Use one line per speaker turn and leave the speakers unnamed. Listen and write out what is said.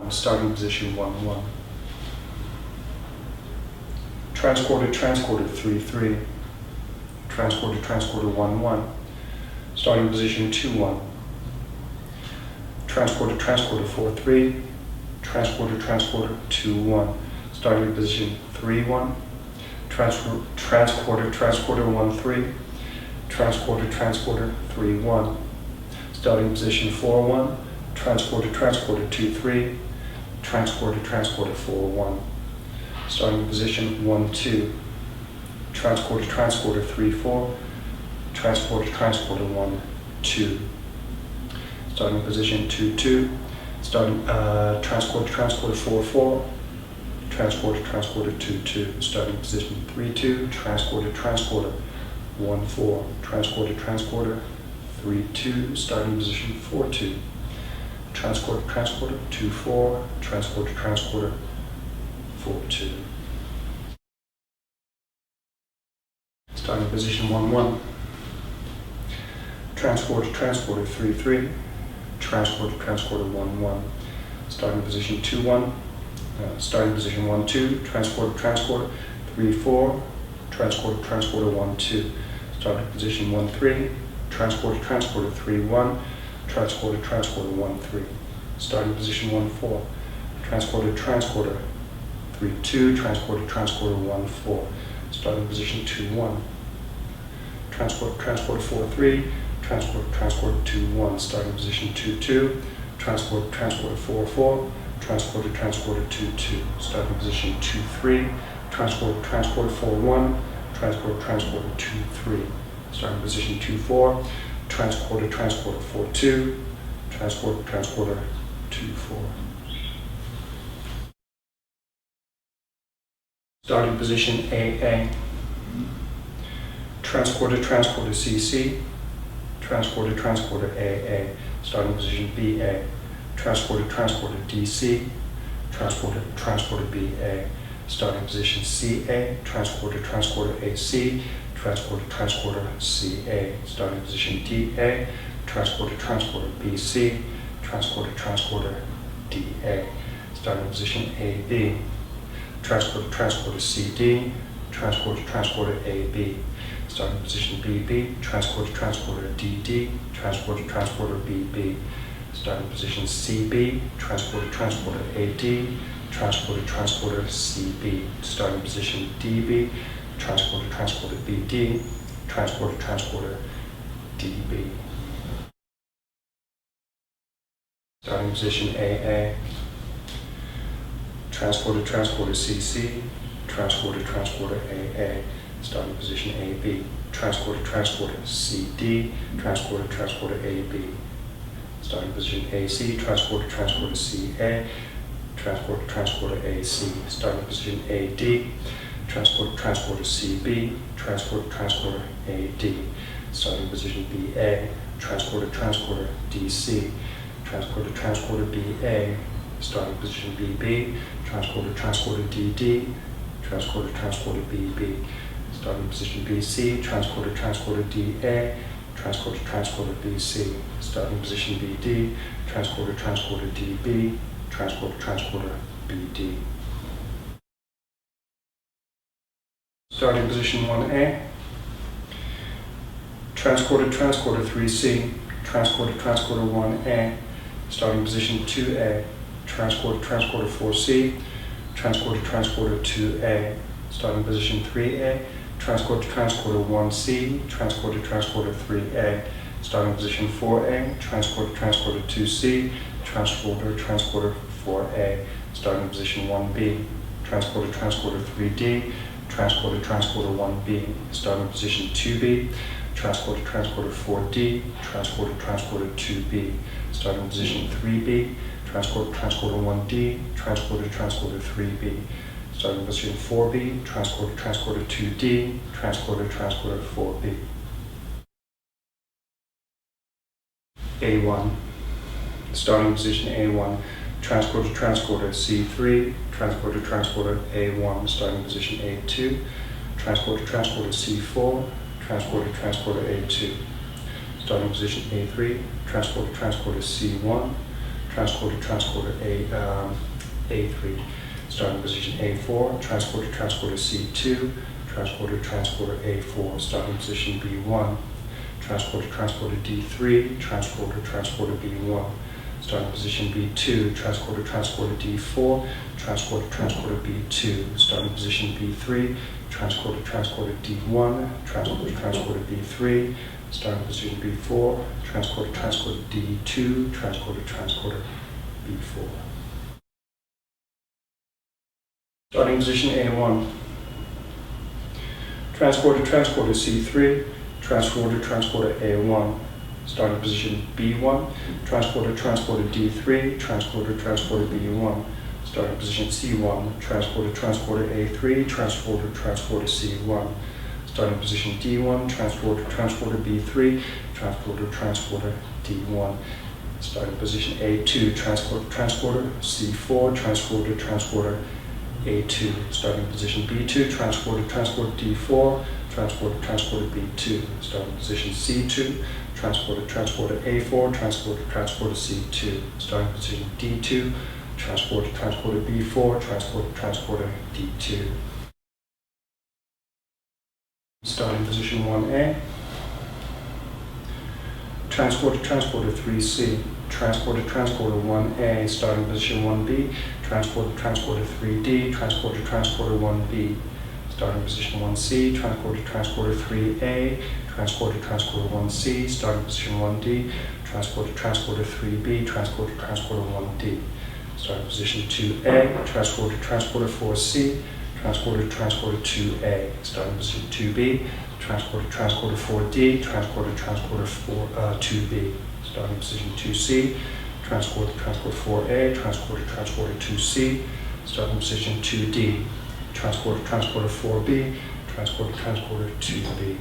starting position 1, 1. Transquarter-transquarter 3, 3. Transquarter-transquarter 1, 1. Starting position 2, 1. Transquarter-transquarter 4, 3. Transquarter-transquarter 2, 1. Starting position 3, 1. Transquarter-transquarter 1, 3. Transquarter-transquarter 3, 1. Starting position 4, 1. Transquarter-transquarter 2, 3. Transquarter-transquarter 4, 1. Starting position 1, 2. Transquarter-transquarter 3, 4. Transporter-transquarter 1, 2. Starting position 2, 2. Starting transporter-transquarter 4, 4. Transporter-transquarter 2, 2. Starting position 3, 2. Transporter-transquarter 1, 4. Transporter-transquarter 3, 2. Starting position 4, 2. Transporter-transquarter 2, 4. Transporter-transquarter 4, 2. Starting position 1, 1. Transporter-transquarter 3, 3. Transporter-transquarter 1, 1. Starting position 2, 1. Starting position 1, 2. Transporter-transquarter 3, 4. Transporter-transquarter 1, 2. Starting position 1, 3. Transporter-transquarter 3, 1. Transporter-transquarter 1, 3. Starting position 1, 4. Transporter-transquarter 3, 2. Transporter-transquarter 1, 4. Starting position 2, 1. Transporter-transquarter 4, 3. Transporter-transquarter 2, 1. Starting position 2, 2. Transporter-transquarter 4, 4. Transporter-transquarter 2, 2. Starting position 2, 3. Transporter-transquarter 4, 1. Transporter-transquarter 2, 3. Starting position 2, 4. Transporter-transquarter 4, 2. Transporter-transquarter 2, 4. Starting position AA. Transporter-transquarter CC. Transporter-transquarter AA. Starting position BA. Transporter-transquarter DC. Transporter-transquarter BA. Starting position CA. Transporter-transquarter AC. Transporter-transquarter CA. Starting position DA. Transporter-transquarter BC. Transporter-transquarter DA. Starting position AB. Transporter-transquarter CD. Transporter-transquarter AB. Starting position BB. Transporter-transquarter DD. Transporter-transporter BB. Starting position CB. Transporter-transporter AD. Transporter-transporter CB. Starting position DB. Transporter-transporter BD. Transporter-transporter DB. Starting position AA. Transporter-transporter CC. Transporter-transporter AA. Starting position AB. Transporter-transporter CD. Transporter-transporter AB. Starting position AC. Transporter-transporter CA. Transporter-transporter AC. Starting position AD. Transporter-transporter CB. Transporter-transporter AD. Starting position BA. Transporter-transporter DC. Transporter-transporter BA. Starting position BB. Transporter-transporter DD. Transporter-transporter BB. Starting position BC. Transporter-transporter DA. Transporter-transporter BC. Starting position BD. Transporter-transporter DB. Transporter-transporter BD. Starting position 1A. Transporter-transporter 3C. Transporter-transporter 1A. Starting position 2A. Transporter-transporter 4C. Transporter-transporter 2A. Starting position 3A. Transporter-transporter 1C. Transporter-transporter 3A. Starting position 4A. Transporter-transporter 2C. Transporter-transporter 4A. Starting position 1B. Transporter-transporter 3D. Transporter-transporter 1B. Starting position 2B. Transporter-transporter 4D. Transporter-transporter 2B. Starting position 3B. Transporter-transporter 1D. Transporter-transporter 3B. Starting position 4B. Transporter-transporter 2D. Transporter-transporter 4B. A1. Starting position A1. Transporter-transporter C3. Transporter-transporter A1. Starting position A2. Transporter-transporter C4. Transporter-transporter A2. Starting position A3. Transporter-transporter C1. transporter A3, starting position A4, transporter C2, transporter A4, starting position B1, transporter D3, transporter B1, starting position B2, transporter D4, transporter B2, starting position B3, transporter D1, transporter B3, starting position B4, transporter D2, transporter B4. Starting position A1, transporter C3, transporter A1, starting position B1, transporter D3, transporter B1, starting position C1, transporter A3, transporter C1, starting position D1, transporter B3, transporter D1, starting position A2, transporter C4, transporter A2, starting position B2, transporter D4, transporter B2, starting position C2, transporter A4, transporter C2, starting position D2, transporter B4, transporter D2. Starting position 1A, transporter 3C, transporter 1A, starting position 1B, transporter 3D, transporter 1B, starting position 1C, transporter 3A, transporter 1C, starting position 1D, transporter 3B, transporter 1D, starting position 2A, transporter 4C, transporter 2A, starting position 2B, transporter 4D, transporter 2B, starting position 2C, transporter 4A, transporter 2C, starting position 2D, transporter 4B, transporter 2B.